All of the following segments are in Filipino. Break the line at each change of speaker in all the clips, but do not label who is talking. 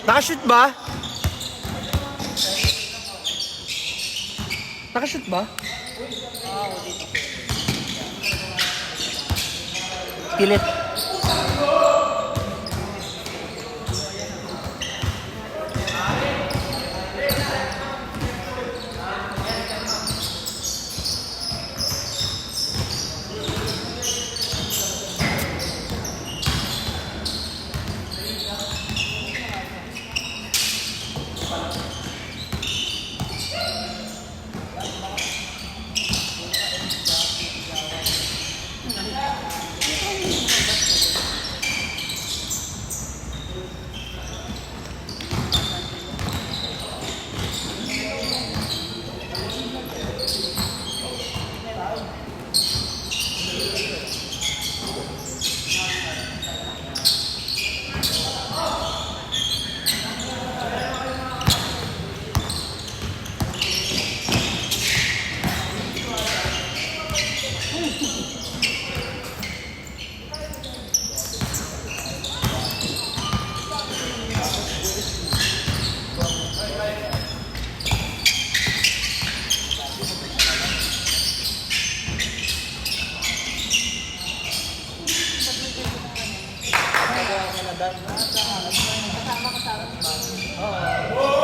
Nakashoot ba? Nakashoot ba? Pilit.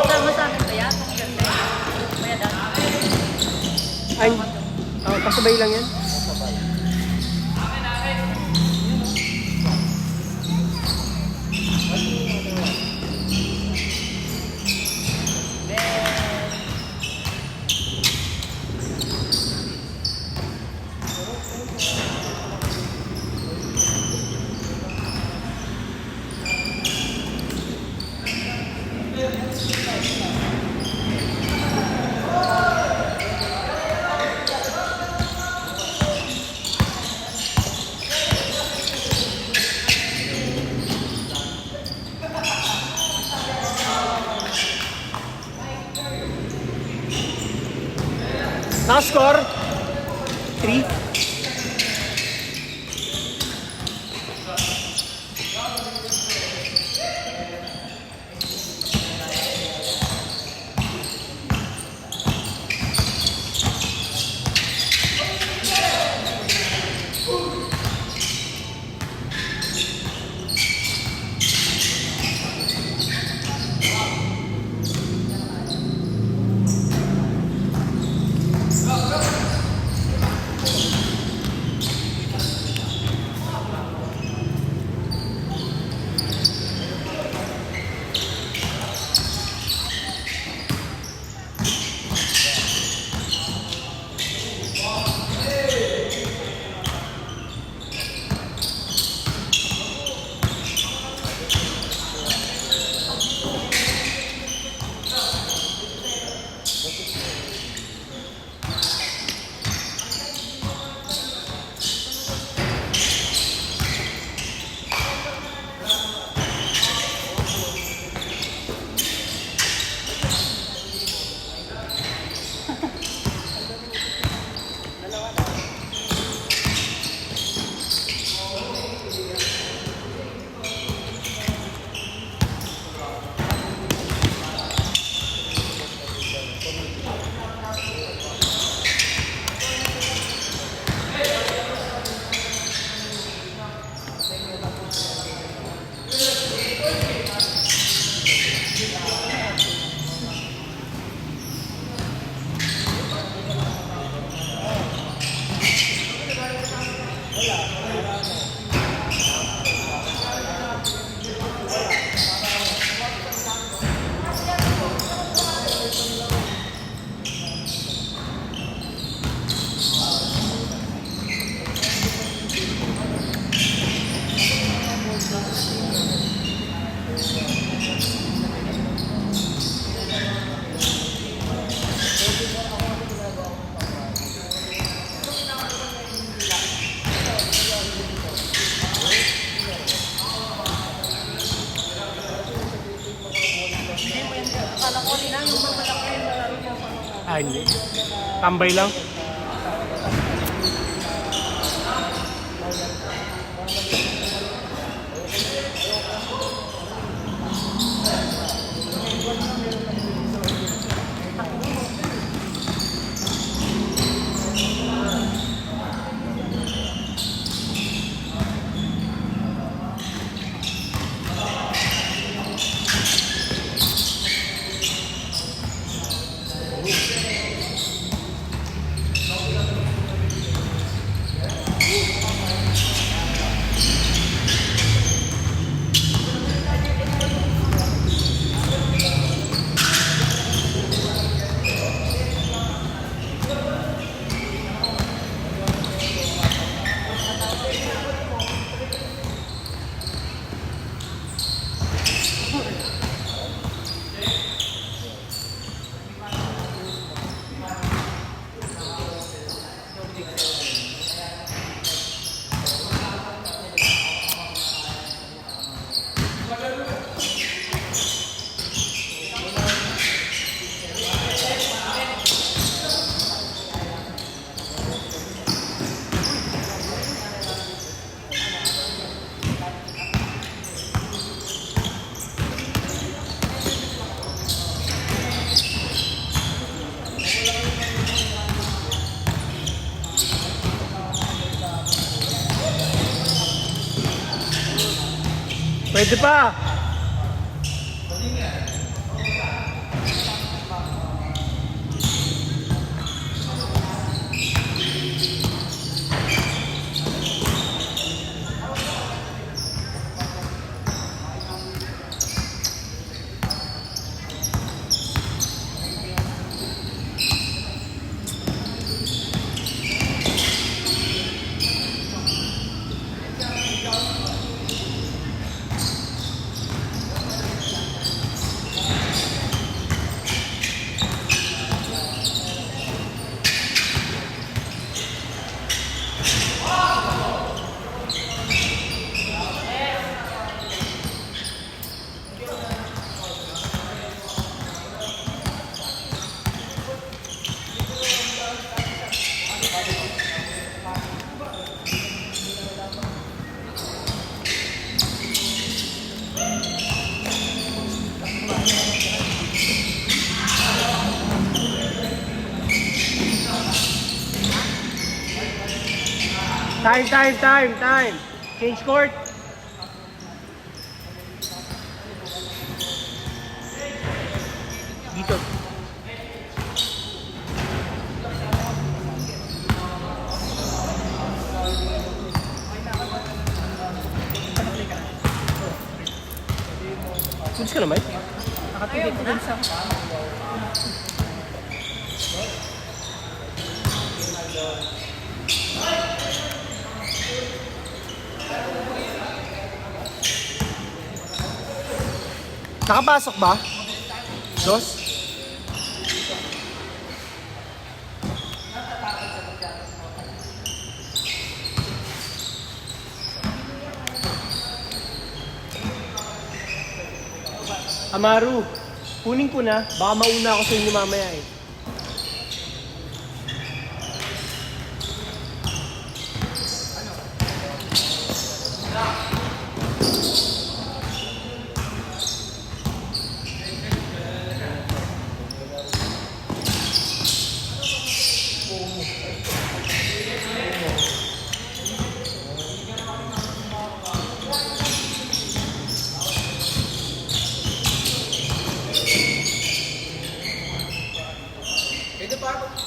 Kasama sa amin ba yan? Bayadan.
Ay, kasabay lang yan. Nakascore? 3?
Akala ko nila yung malaki yung laro niya sa mga.
Ah, hindi. Tambay lang. Pwede pa! Time. Change court. Dito. Pulis ka naman?
Nakapigit ko dun sa.
Nakapasok ba? Dos? Amaru, kunin ko na. Baka mauna ako sa inyo mamaya eh.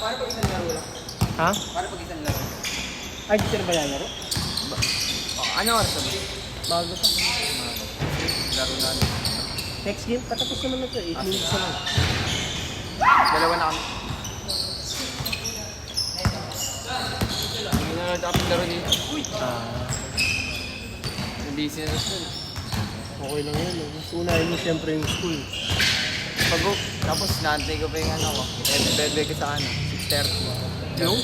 Para pag isang laro lang.
Ha?
Para pag isang laro.
Ay, dito na ba yan laro?
Ano oras na ba?
Bago pa.
Laro na.
Next game, patapos naman na ito. 8 minutes na lang.
Dalawa na kami. Hindi na dapat laro dito. Busy na school.
Okay lang yun. Mas unahin mo siyempre yung school.
Tapos naantay ko pa yung ano ko. Bebe ko sa ano. 6:30.
Yung?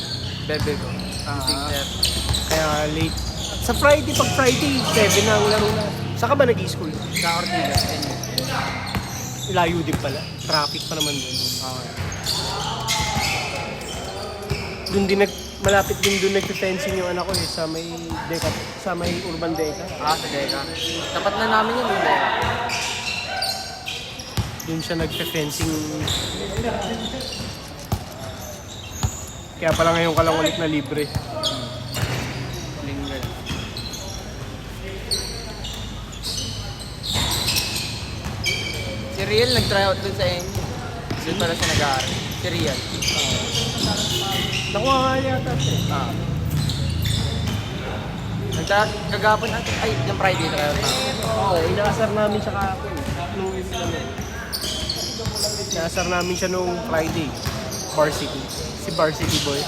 Bebe ko. 6:30.
Kaya late. Sa Friday, pag Friday, 7 na ang laro na. Saan ka ba nag-i-school?
Sa Ortigas.
layo din pala. Traffic pa naman doon.
Okay.
Doon din malapit din doon nagpe-fencing yung anak ko eh, sa may Urban Deca.
Ah, sa Deca. Tapat na namin yun, hindi.
Doon siya nagpe-fencing. Kaya pala ngayon ka lang ulit na libre.
Linger. Si Riel nag-try out dun sa inyo. Doon pala siya nag-aaral. Si Riel.
Nakuha nga yata siya eh.
Ah. Kagapon natin. Ay, yung Friday try out na.
Oo, inaasar namin siya kahapon. Nung inaasar namin siya nung Friday. Varsity. Si Varsity Boy.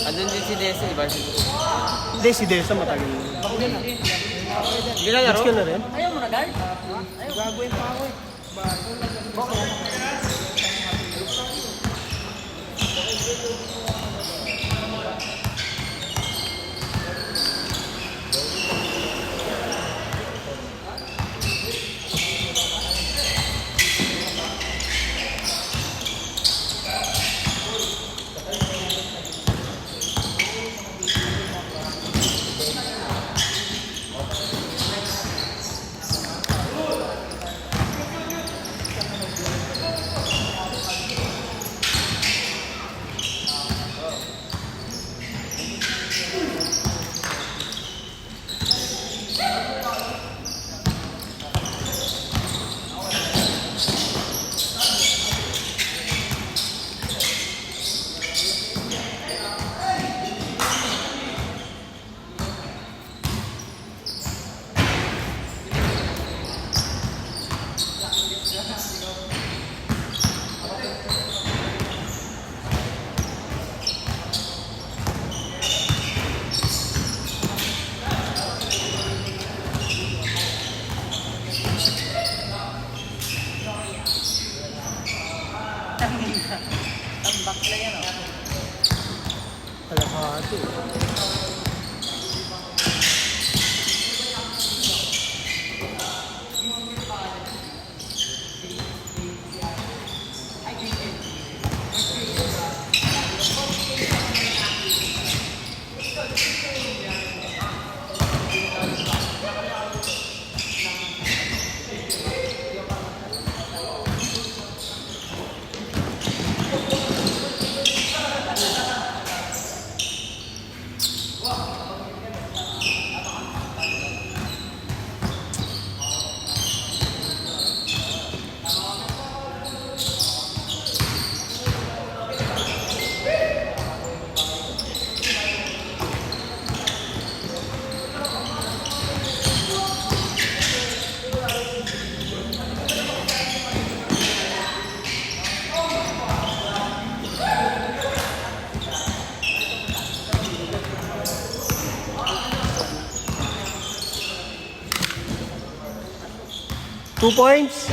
Andun din si Desi, ba?
Hindi, si Desa matagal na.
Ginalaro?
Match ka na rin?
Ayaw mo na, guard?
Gagawin pa ako eh.
Tambak na yan, oh.
Kalahati. Two points.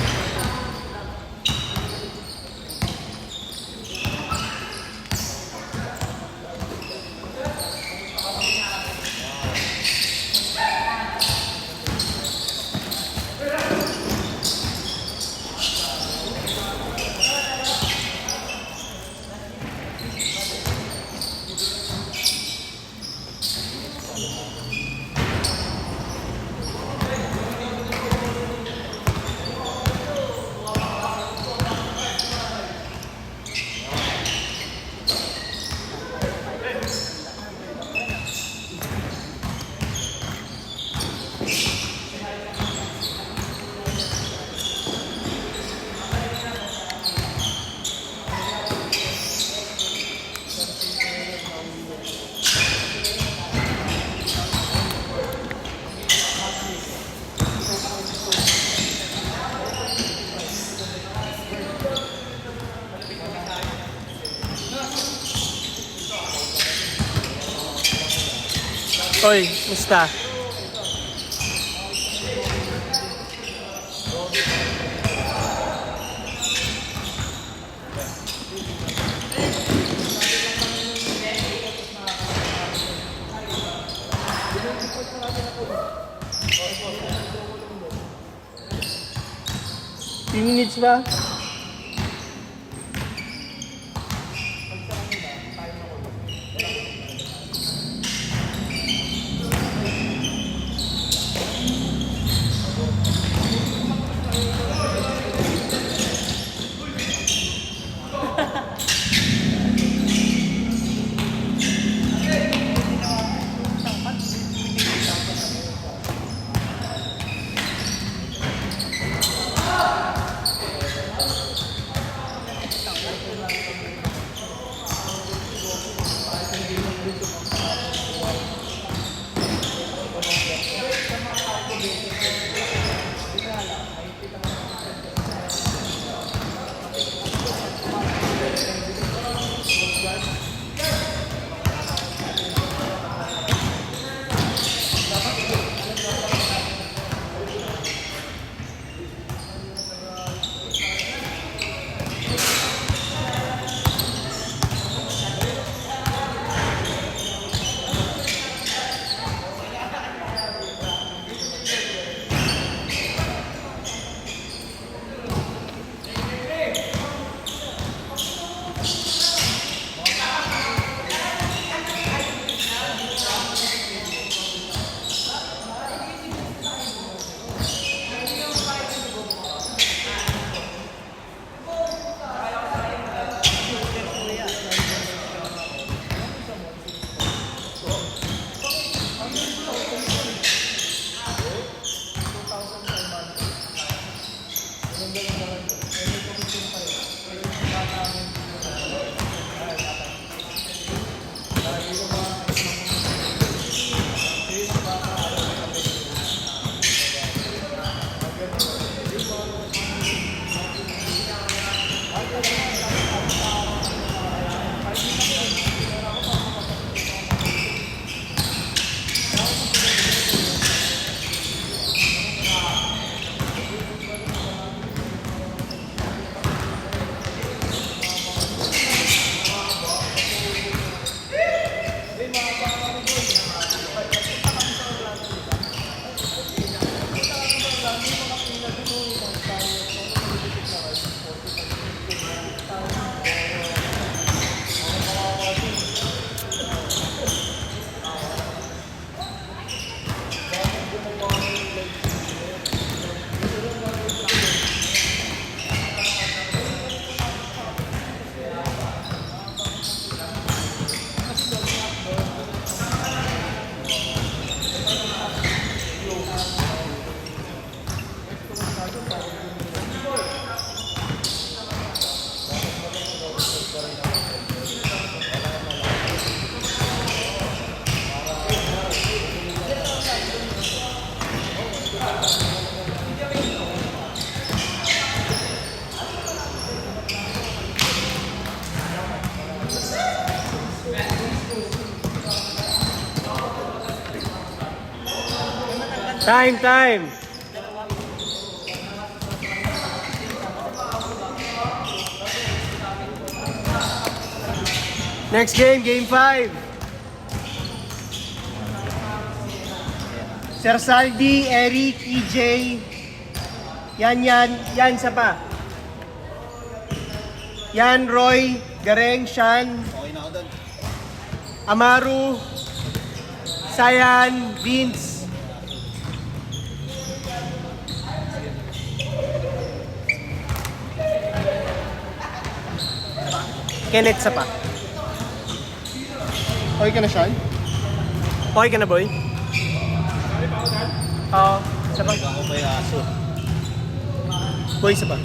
Oy, musta? Few minutes ba? Time! Next game, game 5. Sir Saldi, Eric, EJ. Yan sa pa. Yan, Roy, Gareng, Shan.
Okay na ako doon.
Amaru, Sayan, Vince. Kenneth sa pa.
Okay ka na, Sean?
Okay ka na, boy? Oo, sa pa.
Ako ba yung aso?
Boy, sa pa.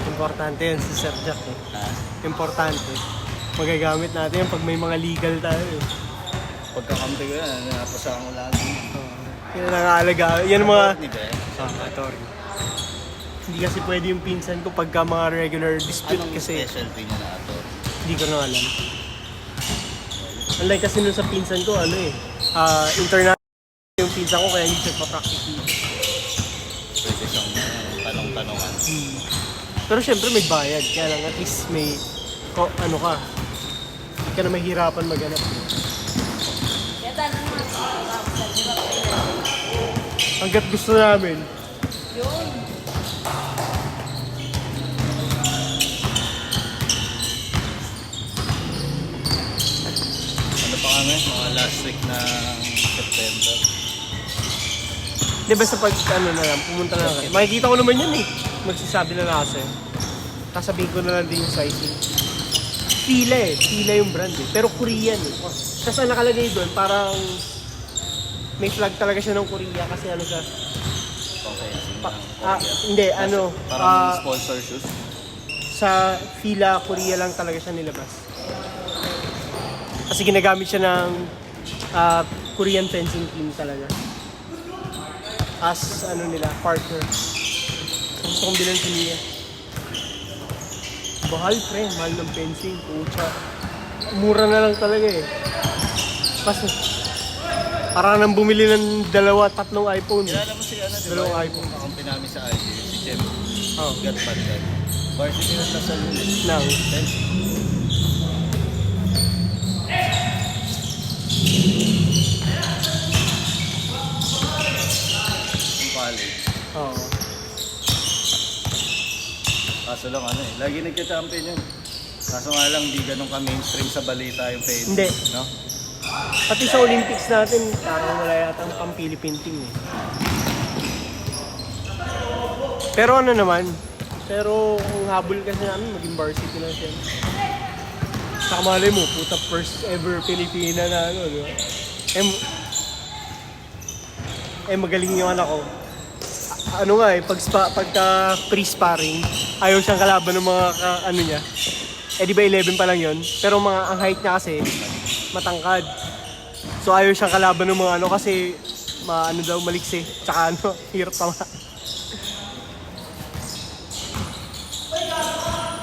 Importante yun si Sir Jack eh. Importante. Magagamit natin yun pag may mga legal tayo eh.
Pagkakampi ko yan, napasahan ko lagi.
Yan ang aalaga. Yan ang mga...
Ni Be?
attorney. Hindi kasi pwede yung pinsan ko pagka mga regular dispute
Anong
kasi.
specialty niya na ato?
Hindi ko na alam. Unlike kasi nun sa pinsan ko, ano eh. International yung pinsan ko kaya hindi siya pa-practice dito.
Pwede siyang tanong-tanongan.
Pero syempre may bayad. Kaya lang at least may... ano ka. Hindi ka na mahirapan maghanap. Hanggat gusto namin.
Yun.
Ano pa kami? Mga last week na September.
Di ba sa pag ano na lang, pumunta na lang kayo. Makikita ko naman yan eh. Magsasabi na lang kasi. Kasabihin ko na lang din yung sizing. Fila eh. Fila yung brand eh. Pero Korean eh. Tapos ang nakalagay doon, parang may flag talaga siya ng Korea kasi ano siya.
Okay.
Hindi, ano.
Parang sponsor shoes.
Sa Fila, Korea lang talaga siya nilabas. Kasi ginagamit siya ng Korean fencing team talaga. As ano nila, partner. Gusto kong bilang si Mia. Mahal pre, mahal ng fencing. Pucha. Mura na lang talaga eh. Kasi parang nang bumili ng tatlong iPhone.
Kilala mo si ano, di ba?
Dalawang
Yung
iPhone.
kakampi namin sa IG, si Jem.
Oh,
Gat Bandan. Varsity ng Lasal yun eh.
nang.
Yung college.
Oo.
Kaso lang ano eh, lagi nagka-champion yun. Kaso nga lang, di ganun ka-mainstream sa balita yung fencing.
Hindi.
No?
Pati sa Olympics natin, parang wala yata ang pang-Philippine team eh. Pero ano naman, pero kung habol kasi namin, maging varsity na siya. Saka malay mo, puta first ever Pilipina na ano, di ba? Magaling yung anak ko. Ano nga eh, pagka pre-sparring, ayaw siyang kalaban ng mga ano niya. Eh di ba 11 pa lang yun? Pero ang height niya kasi, matangkad. So ayaw siyang kalaban ng mga ano kasi ano daw maliksi. Tsaka ano, hirap tama.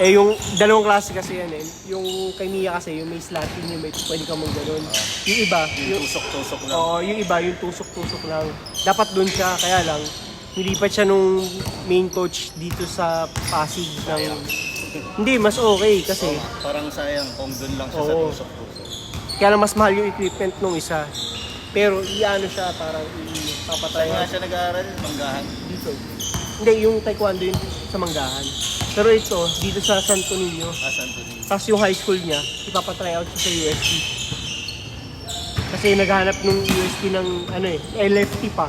Eh yung dalawang klase kasi yan eh. Yung kay Mia kasi, yung may slapping, yung may pwede kang mag-ganon. Yung iba,
Yung tusok-tusok lang.
oo, yung iba, yung tusok-tusok lang. Dapat dun siya, kaya lang, nilipat siya nung main coach dito sa Pasig ng... Hindi, mas okay kasi.
Parang sayang kung dun lang siya sa
Oo.
tusok-tusok.
Kaya lang mas mahal yung equipment nung isa. Pero iano siya, parang ipapatay
Saan nga siya nag-aaral? Manggahan.
dito. Hindi, yung taekwondo yun sa Manggahan. Pero ito, dito sa Santo Niño.
Asan to niyo?
Tapos yung high school niya, ipapatry out siya sa UST. Kasi naghahanap ng UST ng ano lefty pa.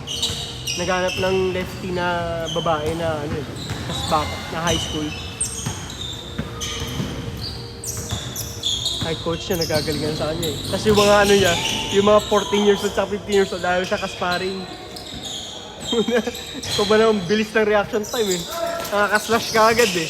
Naghahanap ng lefty na babae na ano tas bata, na high school. High coach niya, nagagalingan sa kanya eh. Kasi yung mga ano niya, yung mga 14 years old sa 15 years old, ayaw siya kasparing. So ba naman, bilis ng reaction time eh. Nakakaslash ka agad eh.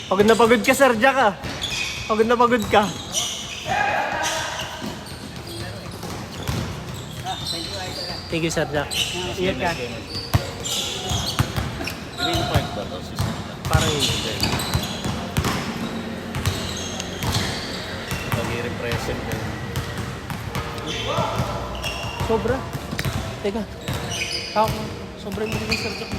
Pagod na pagod ka, Sir Jack ah. Pagod na pagod ka. Thank you, Sir Jack. Ingat ka.
Green Park ba to?
Parang hindi.
Pag-i-represent ka.
Sobra. Teka. Ako, sobra yung mga Sir Jack.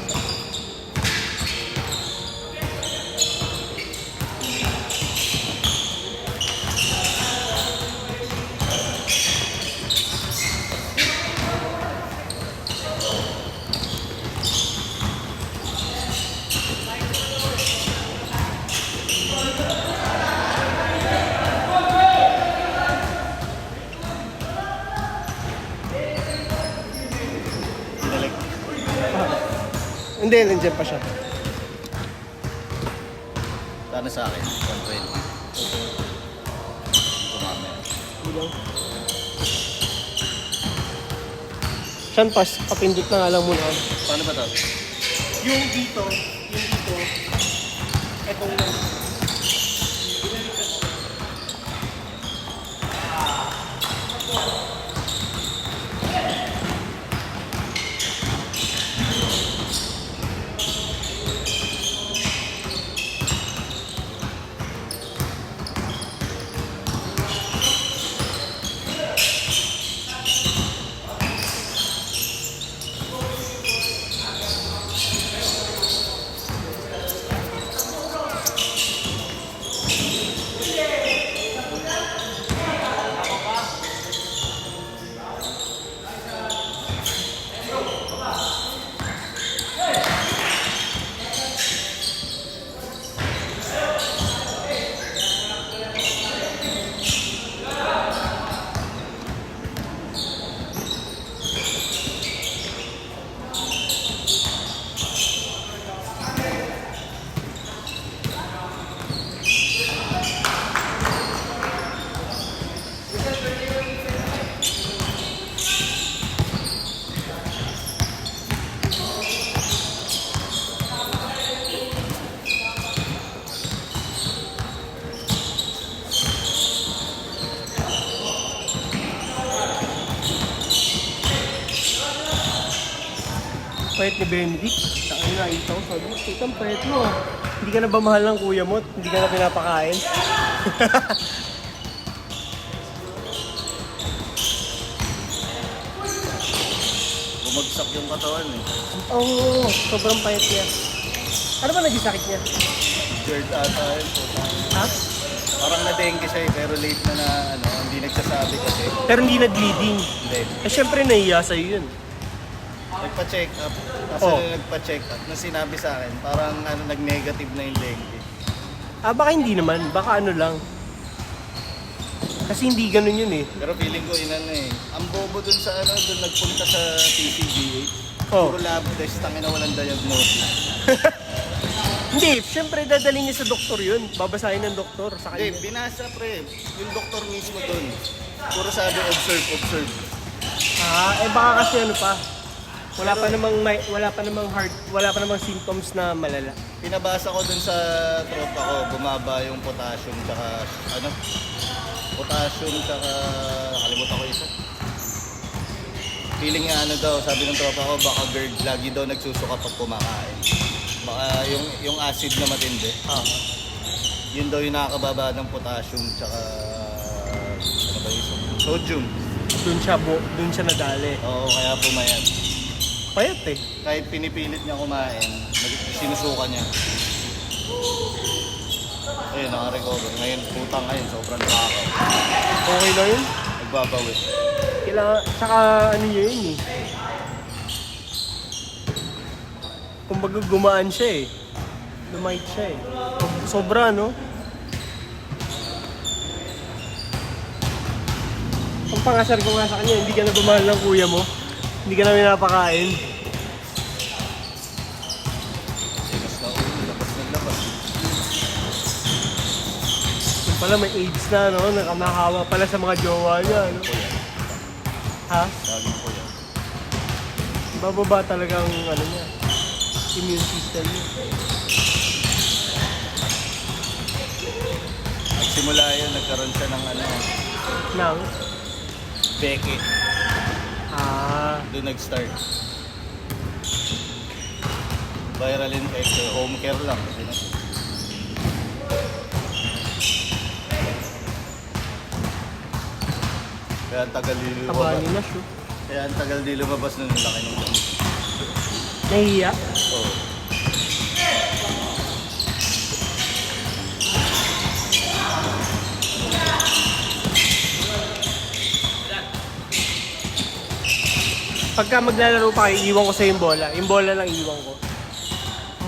Hindi, nandiyan pa siya.
Sana sa akin, 120. Kumamaya.
Bilang. Siyan pas, papindot na nga lang muna.
Paano ba to?
Yung dito, etong lang. payat ni Benedict. Saka yung nakita ko, sabi ko, ang payat mo ah. Hindi ka na ba mahal ng kuya mo? Hindi ka na pinapakain?
Bumagsak yung katawan eh.
Oo, sobrang payat niya. Ano ba naging sakit niya?
GERD ata yun.
Ha?
Parang na-dengue siya eh, pero late na ano, hindi nagsasabi kasi.
Pero hindi nag-bleeding.
Hindi.
Eh syempre nahiya sa'yo yun.
Nagpa-check up. Kasi
Oh.
nagpa-check up, na sinabi sa akin, parang ano, nag-negative na yung dengue.
Ah, baka hindi naman. Baka ano lang. Kasi hindi ganun yun eh.
Pero feeling ko inano eh. Ang bobo dun sa ano, dun nagpunta sa TCGH.
Oh.
Puro lab test, tangina walang diagnosis.
Hindi, syempre dadalhin niya sa doktor yun. Babasahin ng doktor sa
Hindi,
kanya.
binasa pre. Yung doktor mismo dun. Puro sabi, observe.
Ah, eh baka kasi ano pa. Wala pa namang symptoms na malala.
Pinabasa ko dun sa tropa ko, bumaba yung potassium tsaka ano? Potassium tsaka nakalimutan ko isa. Feeling nga ano daw, sabi ng tropa ko, baka GERD lagi daw nagsusuka pag kumakain. Baka yung acid na matindi.
Ah.
Yun daw yung nakakababa ng potassium tsaka ano ba yung isa? Sodium.
Doon siya nadali.
Oo, kaya pumayat.
Payat eh.
Kahit pinipilit niya kumain, sinusuka niya. Ayun, naka-recover. Ngayon, putang ngayon, sobrang nakakaw.
Okay lang yun.
Nagbabawi.
Kailangan, tsaka ano niya yun eh. Kumbaga gumaan siya eh. Lumait siya eh. Sobra no? Ang pangasar ko nga sa kanya, hindi ka na bumahal ng kuya mo. Hindi ka na pinapakain.
Sinas na ulo, labas.
Yung pala may AIDS na no? Nakamahawa pala sa mga jowa niya no? Ha?
Sabi ko yan.
Bababa talagang ano niya. Immune system niya.
At simula yun, nagkaroon siya ng ano,
Nang?
beke.
Ah.
Doon nag-start. Viral infection, home care lang. Kaya ang tagal di
Taba
lumabas.
niya na siya.
Kaya ang tagal di lumabas nun, ang laki ng gamit.
Nahiya.
Oo.
Pagka maglalaro pa kayo, iwan ko sa yung bola. Yung bola lang iwan ko.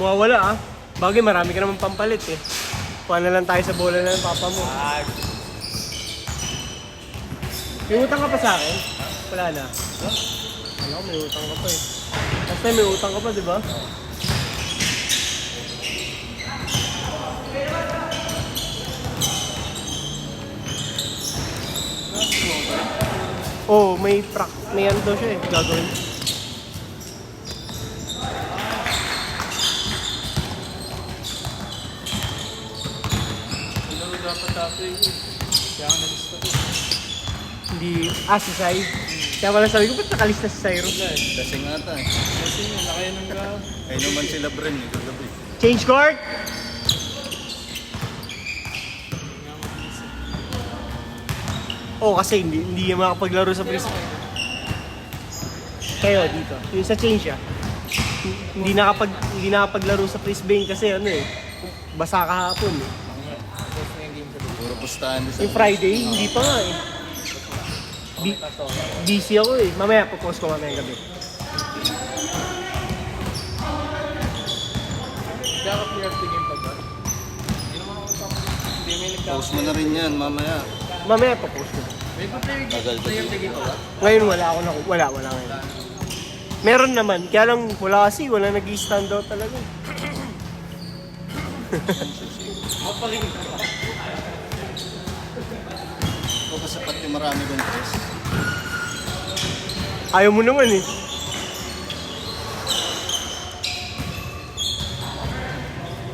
Mawawala ah. Bagay, marami ka naman pampalit eh. Kuha na lang tayo sa bola na ng papa mo. May utang ka pa sa akin? Wala na. Ano, may utang ka pa eh. Last time may utang ka pa, di ba? Oh, may ano daw siya eh. Gagawin.
Pinaro dapat dati yun. Kaya ang nalista ko.
Hindi, si Sai. Kaya pala sabi ko, ba't nakalista si Sai Ron?
Kasi nga ata eh.
Kasi yun, nakaya nang ka.
Kaya naman sila Bren eh, kagabi.
Change court! Oh, kasi hindi yung makapaglaro sa prison. Kayo dito. Yung sa change ah. Hindi nakapaglaro sa Brisbane kasi ano eh. Basa kahapon eh.
Puro pustahan doon sa...
Yung Friday, hindi pa nga eh. Busy ako eh. Mamaya, popost ko mamaya gabi.
Kaya ka clear tingin pa ba? Hindi may nagka...
Post mo na rin yan, mamaya.
Mamaya, popost ko.
May
Tagal
player
kasi.
tingin pa ba?
Ngayon wala ako wala ngayon. Meron naman, kaya lang wala kasi, wala nag-stand out talaga.
Mapaling ka ba?
Ito kasi pati marami kong press.
Ayaw mo naman eh.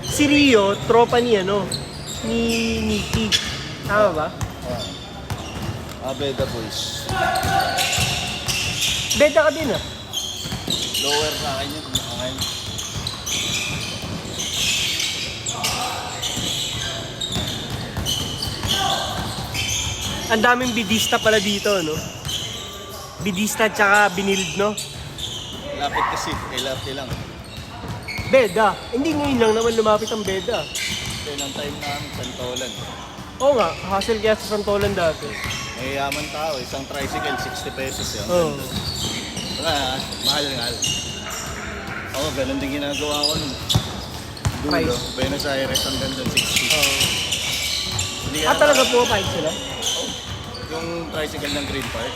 Si Rio, tropa ni ano, ni Nikki. Tama ba?
Abeda boys.
Beda ka din ah.
Lower sa akin yun. Okay.
Ang daming bidista pala dito, no? Bidista tsaka binild, no?
Lapit kasi. LRT lang.
Beda. Hindi ngayon lang naman lumapit ang beda.
Kaya ng time namin, Santolan.
Oo nga, hassle kaya sa Santolan dati.
May yaman tao, isang tricycle, 60 pesos yun.
Oo.
Wala, mahal. Ako, ganun din ginagawa ko nun. Dulo,
Price.
Buenos Aires hanggang doon, 60.
Oo.
Hindi
Talaga pumapayag sila?
Yung tricycle ng Green Park,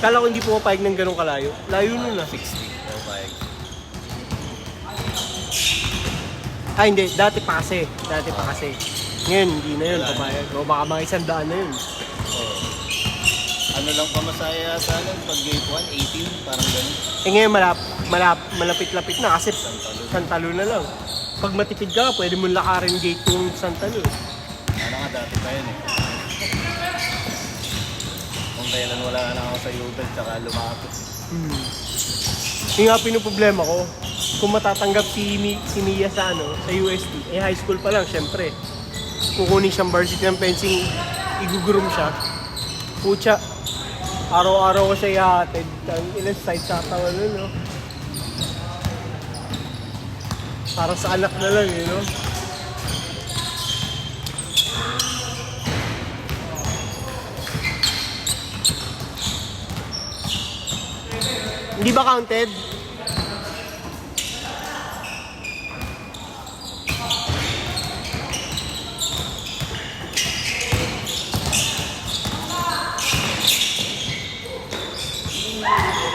Kala ko hindi pumapayag ng ganun kalayo. Layo nun ah.
60. Pumapayag.
Ay hindi, dati pa kasi. Ngayon, hindi na yun, papayag. O baka mga 100 na yun.
Oo. Ano lang pamasaya sa alam, pag gate 1, 18, parang ganun.
Eh ngayon, malapit-lapit na kasi Santalo na lang. Pag matipid ka, pwede mo lakarin gate yung Santalo.
Ano nga, dati pa yun eh. Kung kailan wala na ako sa Yubel, tsaka lumapit.
Yung nga pinoproblema ko, kung matatanggap si Mia sa sa UST, high school pa lang, syempre. Kukunin siyang varsity ng fencing, igugurum siya. Pucha, araw-araw ko siya ihatid. Ang ilang side sa tawa nun, no? Para sa anak na lang, no? Hindi ba counted?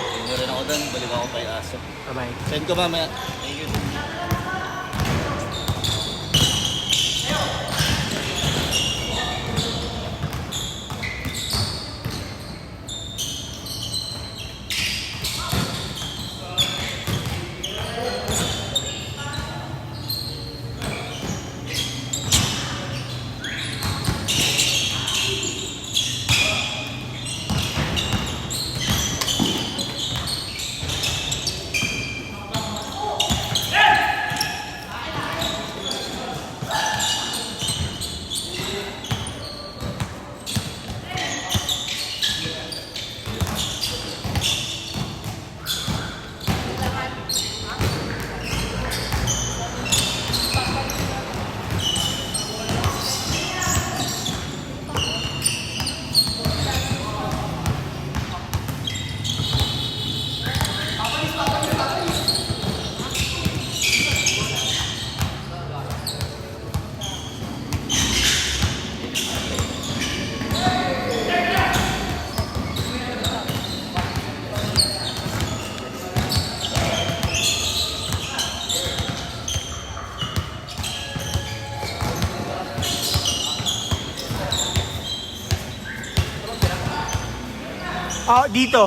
Hindi rin ako doon, balik ako kay Aso.
Bye-bye.
Send ko mamaya. Thank you.
Ah, dito.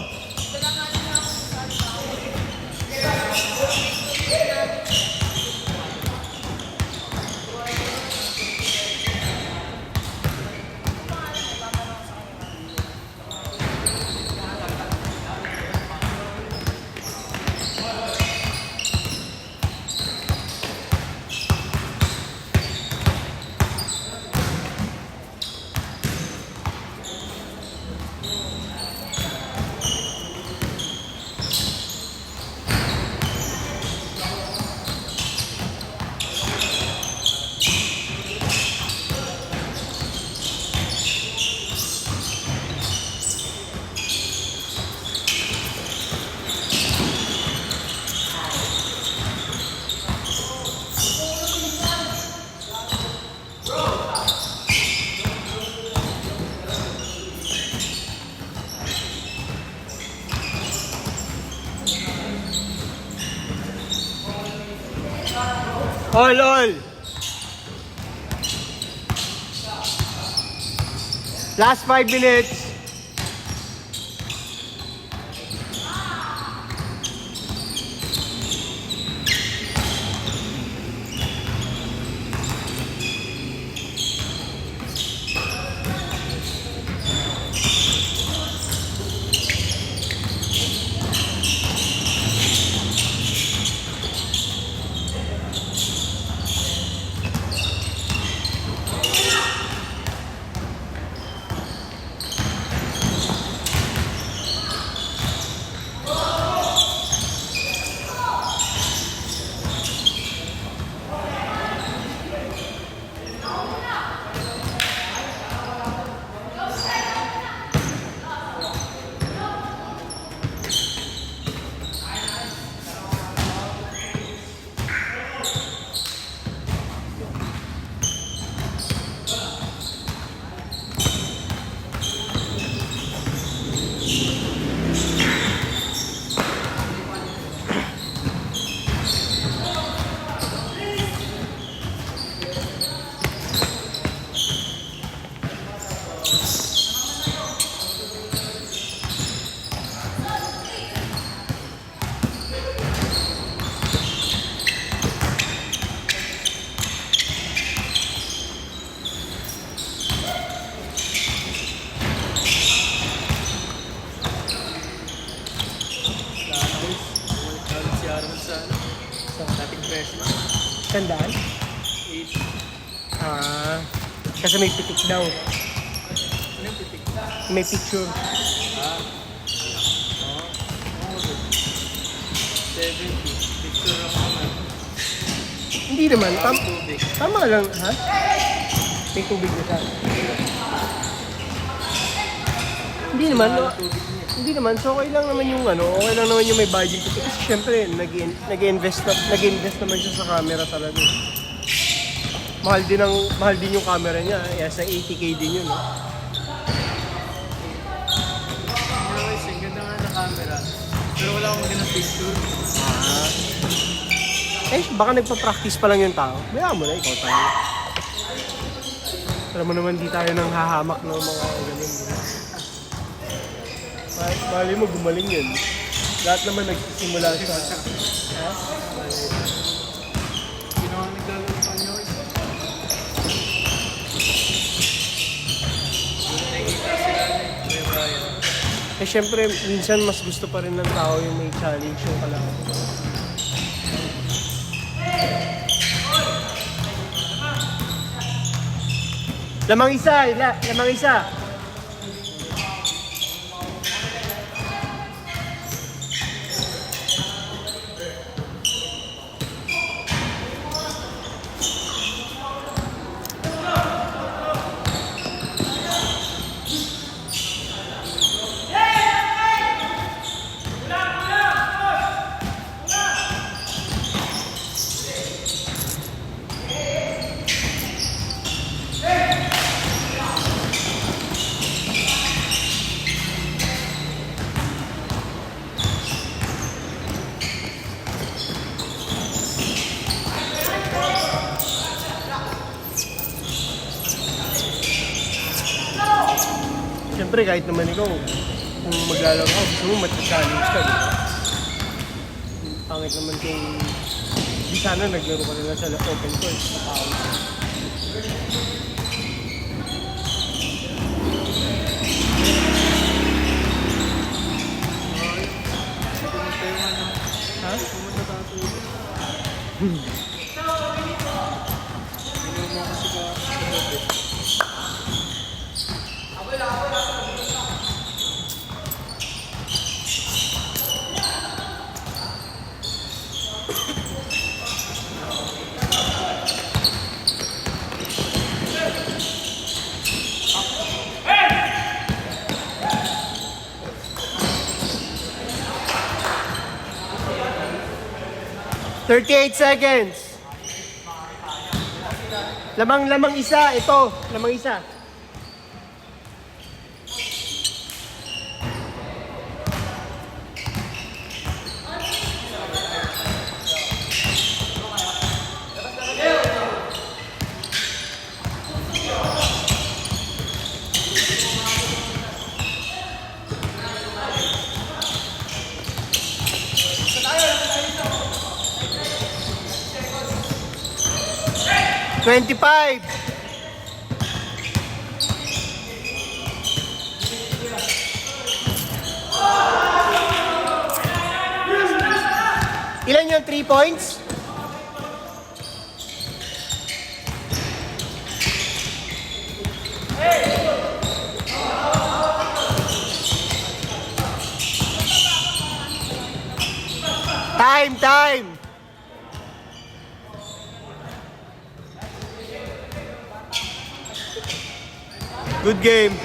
All. Last 5 minutes. peso?
Dating presyo.
Sandaan? Kasi may pitik daw.
Ano yung pitik?
May picture.
70. Picture lang naman.
Hindi naman.
Tubig.
Tama lang, ha? May tubig na siya. Hindi naman.
Tubig niya.
Hindi naman. So, okay lang naman yung okay lang naman yung may budget. Kasi syempre, nag-invest naman siya sa camera talaga. Mahal din yung camera niya. Sa 80K din yun.
Anyways, ang ganda nga na camera. Pero wala akong magandang picture.
Baka nagpa-practice pa lang yung tao. Bayaan mo na, ikaw tayo. Alam mo naman, di tayo nang hahamak ng mga ganun. Mali mo, gumaling yun. Lahat naman nagsisimula sa... Ha?
Ginawa naglalaro pa niyo. Nakikita sila Kuya Brian.
Syempre, minsan mas gusto pa rin ng tao yung may challenge yung kalaban. Lamang isa. Siyempre, kahit naman ikaw, kung maglalaro ka, gusto mo matcha-challenge ka, di ba? Pangit naman kung di sana naglaro ka nila sa open court. Ha?
Pumunta tayo sa ulo. Hindi mo kasi ka sa
38 seconds. Lamang isa. Ito, lamang isa. $25. Ilan yung 3 points? Time! Good game.